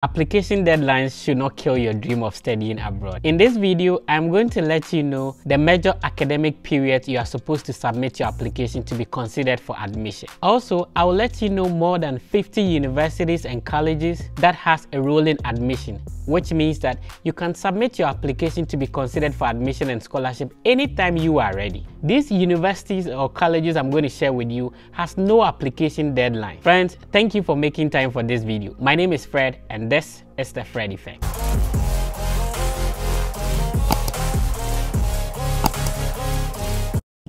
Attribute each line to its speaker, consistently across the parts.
Speaker 1: Application deadlines should not kill your dream of studying abroad. In this video, I'm going to let you know the major academic periods you are supposed to submit your application to be considered for admission. Also, I will let you know more than 50 universities and colleges that has a rolling admission, which means that you can submit your application to be considered for admission and scholarship anytime you are ready. These universities or colleges I'm going to share with you has no application deadline. Friends, thank you for making time for this video. My name is Fred and this is the Fred Effect.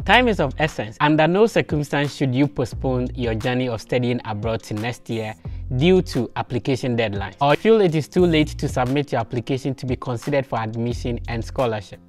Speaker 1: Time is of essence. Under no circumstance should you postpone your journey of studying abroad to next year due to application deadlines, or feel it is too late to submit your application to be considered for admission and scholarship.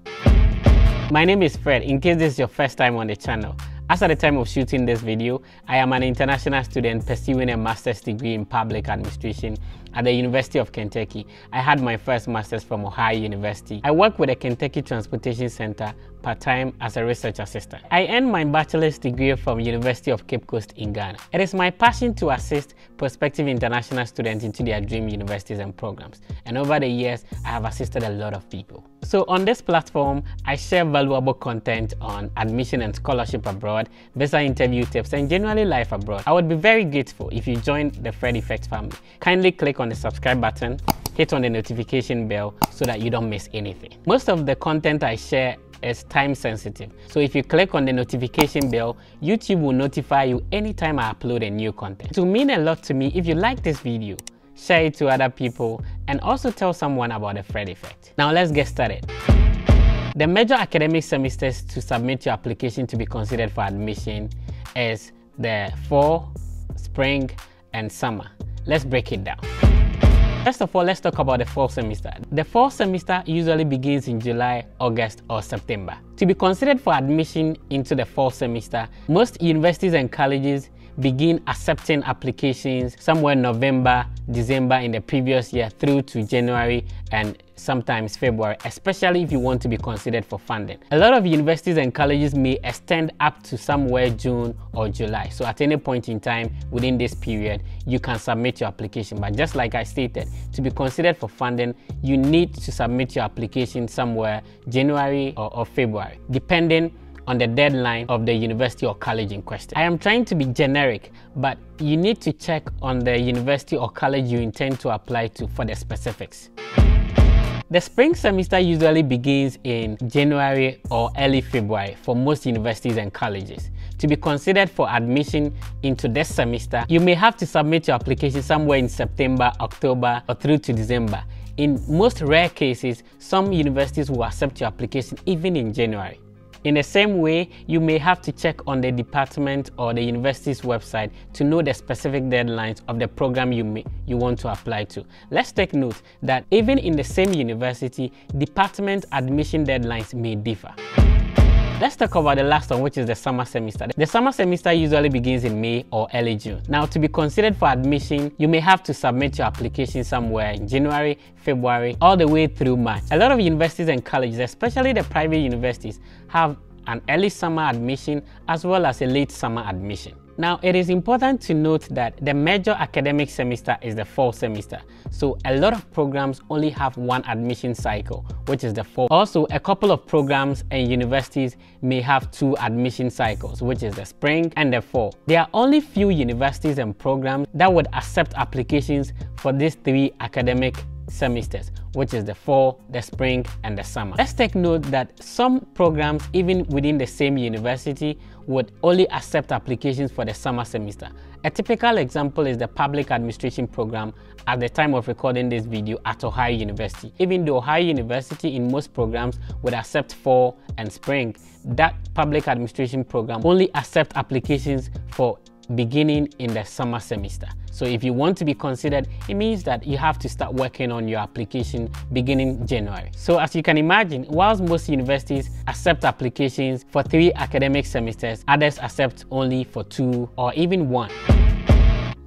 Speaker 1: My name is Fred, in case this is your first time on the channel. As at the time of shooting this video, I am an international student pursuing a master's degree in public administration at the University of Kentucky. I had my first master's from Ohio University. I work with the Kentucky Transportation Center part-time as a research assistant. I earned my bachelor's degree from University of Cape Coast in Ghana. It is my passion to assist prospective international students into their dream universities and programs. And over the years, I have assisted a lot of people. So on this platform, I share valuable content on admission and scholarship abroad, visa interview tips, and generally life abroad. I would be very grateful if you joined the Fred Effect family. Kindly click on the subscribe button, hit on the notification bell so that you don't miss anything. Most of the content I share is time sensitive. So if you click on the notification bell, YouTube will notify you anytime I upload a new content. It will mean a lot to me if you like this video, share it to other people, and also tell someone about the Fred Effect. Now let's get started. The major academic semesters to submit your application to be considered for admission is the fall, spring, and summer. Let's break it down. First of all, let's talk about the fall semester. The fall semester usually begins in July, August, or September. To be considered for admission into the fall semester, most universities and colleges begin accepting applications somewhere November, December in the previous year through to January and sometimes February, especially if you want to be considered for funding. A lot of universities and colleges may extend up to somewhere June or July. So at any point in time within this period, you can submit your application. But just like I stated, to be considered for funding, you need to submit your application somewhere January or February, depending on the deadline of the university or college in question. I am trying to be generic, but you need to check on the university or college you intend to apply to for the specifics. The spring semester usually begins in January or early February for most universities and colleges. To be considered for admission into this semester, you may have to submit your application somewhere in September, October, or through to December. In most rare cases, some universities will accept your application even in January. In the same way, you may have to check on the department or the university's website to know the specific deadlines of the program you want to apply to. Let's take note that even in the same university, department admission deadlines may differ. Let's talk about the last one, which is the summer semester. The summer semester usually begins in May or early June. Now, to be considered for admission, you may have to submit your application somewhere in January, February, all the way through March. A lot of universities and colleges, especially the private universities, have an early summer admission as well as a late summer admission. Now, it is important to note that the major academic semester is the fall semester. So a lot of programs only have one admission cycle, which is the fall. Also, a couple of programs and universities may have two admission cycles, which is the spring and the fall. There are only few universities and programs that would accept applications for these three academic semesters, which is the fall, the spring, and the summer. Let's take note that some programs, even within the same university, would only accept applications for the summer semester. A typical example is the public administration program at the time of recording this video at Ohio University. Even though Ohio University in most programs would accept fall and spring, that public administration program only accepts applications for beginning in the summer semester. So if you want to be considered, it means that you have to start working on your application beginning January. So as you can imagine, whilst most universities accept applications for 3 academic semesters, others accept only for 2 or even 1.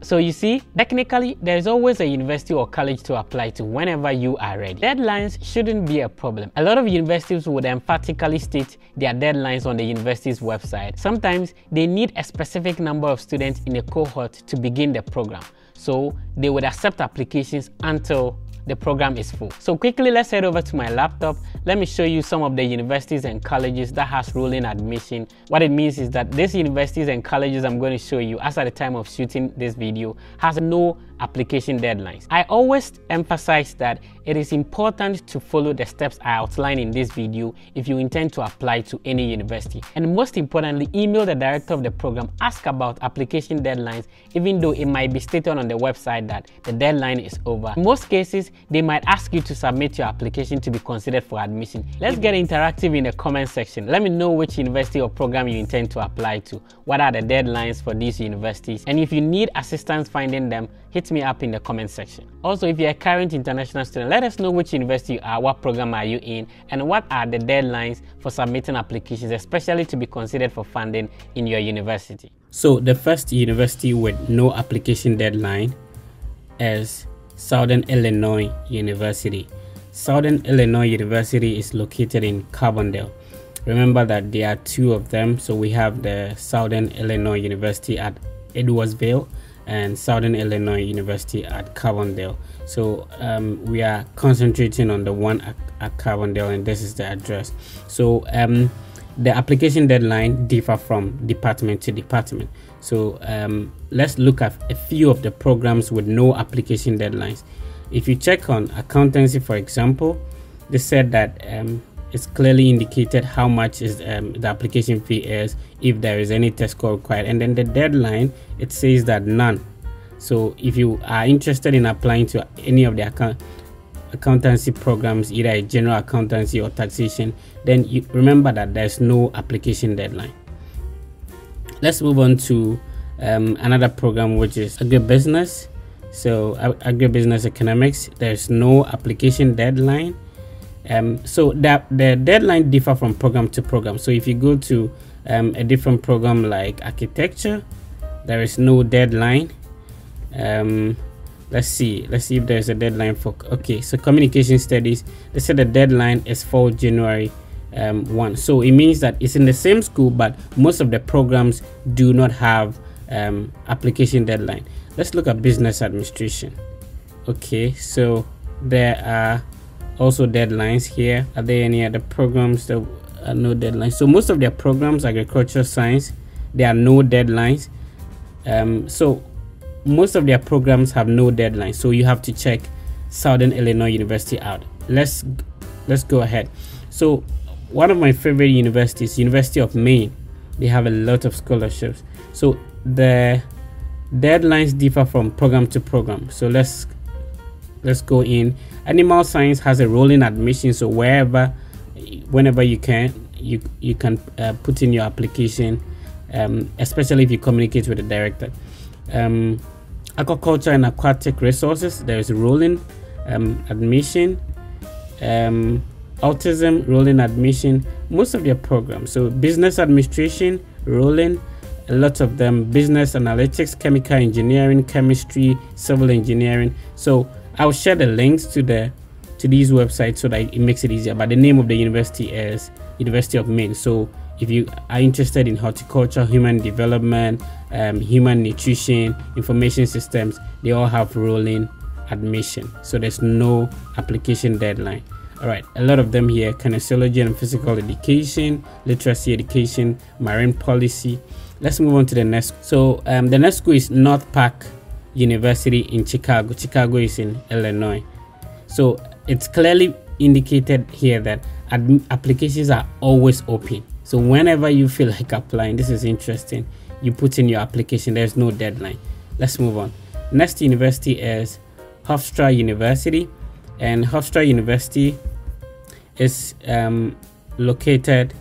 Speaker 1: So you see, technically, there is always a university or college to apply to whenever you are ready. Deadlines shouldn't be a problem. A lot of universities would emphatically state their deadlines on the university's website. Sometimes they need a specific number of students in a cohort to begin the program. so they would accept applications until the program is full. So quickly, let's head over to my laptop. Let me show you some of the universities and colleges that has rolling admission. What it means is that these universities and colleges I'm going to show you as at the time of shooting this video has no application deadlines. I always emphasize that it is important to follow the steps I outline in this video if you intend to apply to any university. And most importantly, email the director of the program, ask about application deadlines, even though it might be stated on the website that the deadline is over. In most cases, they might ask you to submit your application to be considered for admission. Let's get interactive in the comment section. Let me know which university or program you intend to apply to. What are the deadlines for these universities? And if you need assistance finding them, hit me up in the comment section. Also, if you're a current international student, let us know which university you are, what program are you in, and what are the deadlines for submitting applications, especially to be considered for funding in your university. So the first university with no application deadline is Southern Illinois University. Southern Illinois University is located in Carbondale. Remember that there are two of them. So we have the Southern Illinois University at Edwardsville and Southern Illinois University at Carbondale. So we are concentrating on the one at Carbondale, and this is the address. So the application deadline differ from department to department. So let's look at a few of the programs with no application deadlines. If you check on accountancy, for example, they said that it's clearly indicated how much is the application fee is, if there is any test score required, and then the deadline, it says that none. So if you are interested in applying to any of the accountancy programs, either a general accountancy or taxation, then you remember that there's no application deadline. Let's move on to another program, which is agribusiness. So agribusiness economics, there's no application deadline. So that the deadline differ from program to program. So if you go to a different program like architecture, there is no deadline. Let's see if there's a deadline for, okay, so communication studies, they said the deadline is for January 1. So it means that it's in the same school, but most of the programs do not have application deadline. Let's look at business administration. Okay, so there are also deadlines here. Are there any other programs that are no deadlines? So most of their programs, agricultural science, there are no deadlines. So most of their programs have no deadline, so you have to check Southern Illinois University out. Let's go ahead. So one of my favorite universities, University of Maine, they have a lot of scholarships. So the deadlines differ from program to program. So let's go in. Animal science has a rolling admission, so whenever you can put in your application, especially if you communicate with the director. Aquaculture and aquatic resources, there is rolling admission. Autism, rolling admission, most of their programs. So business administration, rolling, a lot of them. Business analytics, chemical engineering, chemistry, civil engineering. So I'll share the links to these websites so that it makes it easier. But the name of the university is University of Maine. So if you are interested in horticulture, human development, human nutrition, information systems, they all have rolling admission. So there's no application deadline. All right, a lot of them here: kinesiology and physical education, literacy education, marine policy. Let's move on to the next. So the next school is North Park University in Chicago. Chicago is in Illinois. So it's clearly indicated here that applications are always open. So whenever you feel like applying, this is interesting, you put in your application. There's no deadline. Let's move on. Next university is Hofstra University, and Hofstra University is located,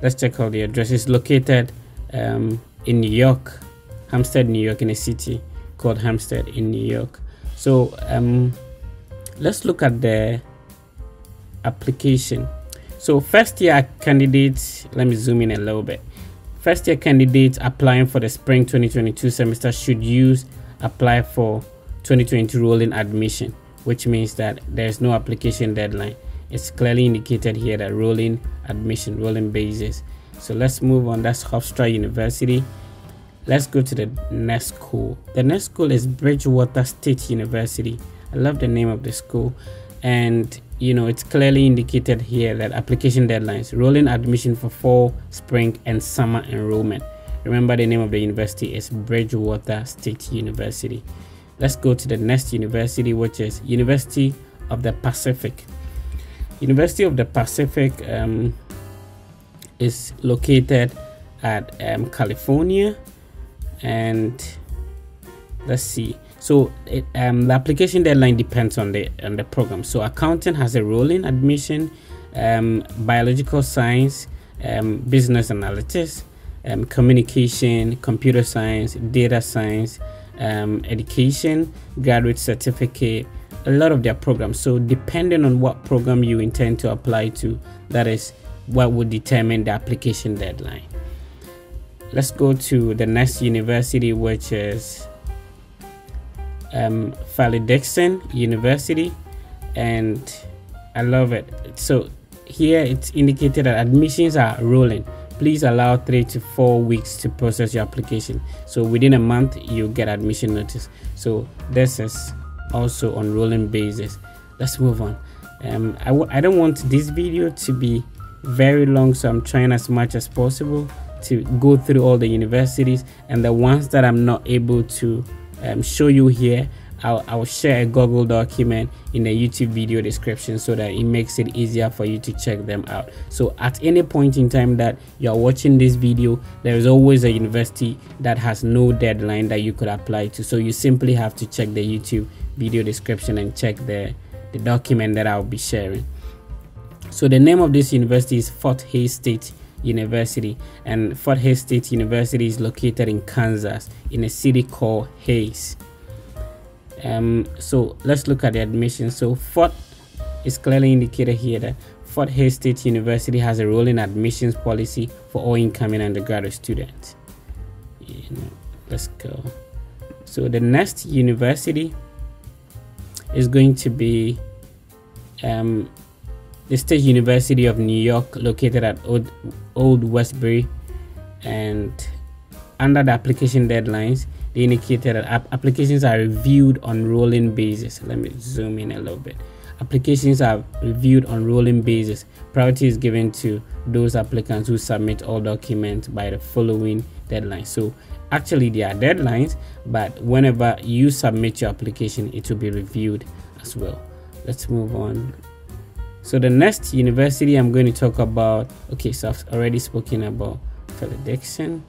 Speaker 1: let's check out the address. It's located in New York, Hampstead, New York, in a city called Hampstead in New York. So let's look at the application. So first year candidates, let me zoom in a little bit. First year candidates applying for the spring 2022 semester should apply for 2022 rolling admission, which means that there's no application deadline. It's clearly indicated here that rolling admission, rolling basis. So let's move on. That's Hofstra University. let's go to the next school. The next school is Bridgewater State University. I love the name of the school, and it's clearly indicated here that application deadlines, rolling admission for fall, spring, and summer enrollment. Remember, the name of the university is Bridgewater State University. Let's go to the next university, which is University of the Pacific. University of the Pacific is located at California, and let's see. So the application deadline depends on the program. So accounting has a rolling admission, biological science, business analytics, communication, computer science, data science, education, graduate certificate, a lot of their programs. So depending on what program you intend to apply to, that is what would determine the application deadline. Let's go to the next university, which is Fairleigh-Dickinson University, and I love it. So here it's indicated that admissions are rolling. Please allow 3 to 4 weeks to process your application. So within a month, you get admission notice. So this is also on rolling basis. Let's move on. I don't want this video to be very long, so I'm trying as much as possible to go through all the universities, and the ones that I'm not able to show you here, I'll share a Google document in the YouTube video description so that it makes it easier for you to check them out. So at any point in time that you're watching this video, there is always a university that has no deadline that you could apply to. So you simply have to check the YouTube video description and check the document that I'll be sharing. So the name of this university is Fort Hays State University, and Fort Hays State University is located in Kansas in a city called Hays. So let's look at the admission. So Fort is clearly indicated here that Fort Hays State University has a rolling admissions policy for all incoming undergraduate students. Let's go. So the next university is going to be the State University of New York, located at Old Westbury, and under the application deadlines, they indicated that applications are reviewed on rolling basis. Let me zoom in a little bit. Applications are reviewed on rolling basis. Priority is given to those applicants who submit all documents by the following deadline. So actually there are deadlines, but whenever you submit your application, it will be reviewed as well. Let's move on. So the next university I'm going to talk about, okay, so I've already spoken about Fairleigh-Dickinson.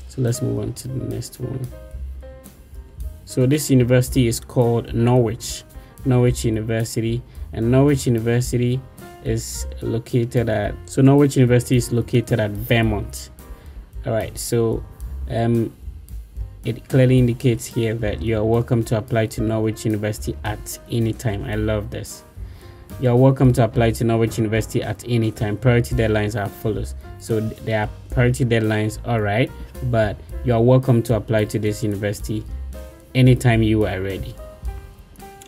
Speaker 1: So let's move on to the next one. So this university is called Norwich University, and Norwich University is located at, Norwich University is located at Vermont. All right, so it clearly indicates here that you are welcome to apply to Norwich University at any time. I love this. You are welcome to apply to Norwich University at any time. Priority deadlines are follows. So there are priority deadlines, all right, but you are welcome to apply to this university anytime you are ready.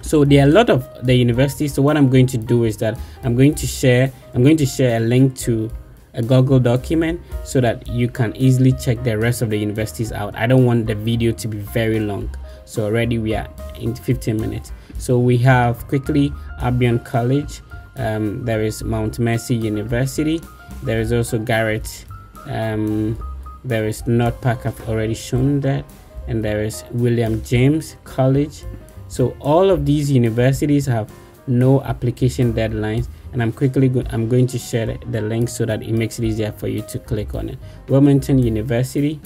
Speaker 1: So there are a lot of the universities. So what I'm going to do is that I'm going to share a link to a Google document so that you can easily check the rest of the universities out. I don't want the video to be very long. So already we are in 15 minutes. So we have quickly Albion College, there is Mount Mercy University, there is also Garrett, there is North Park, I've already shown that, and there is William James College. So all of these universities have no application deadlines, and I'm going to share the link so that it makes it easier for you to click on it. Wilmington University,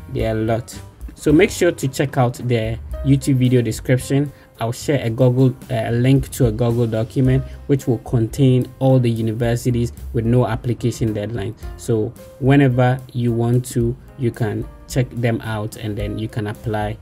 Speaker 1: there are a lot. So make sure to check out the YouTube video description. I'll share a link to a Google document which will contain all the universities with no application deadline. So whenever you want to, you can check them out and then you can apply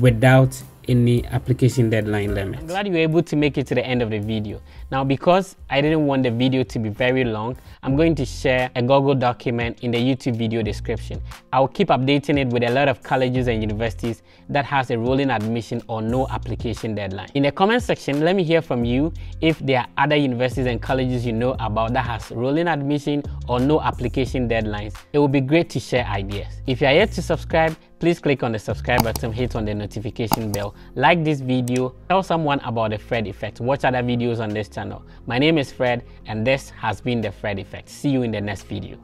Speaker 1: without any application deadline limit. I'm glad you were able to make it to the end of the video. Now, because I didn't want the video to be very long, I'm going to share a Google document in the YouTube video description. I'll keep updating it with a lot of colleges and universities that has a rolling admission or no application deadline. In the comment section, let me hear from you if there are other universities and colleges you know about that has rolling admission or no application deadlines. It will be great to share ideas. If you are yet to subscribe, please click on the subscribe button, hit on the notification bell, like this video, tell someone about the Fred Effect, watch other videos on this channel. My name is Fred and this has been the Fred Effect. See you in the next video.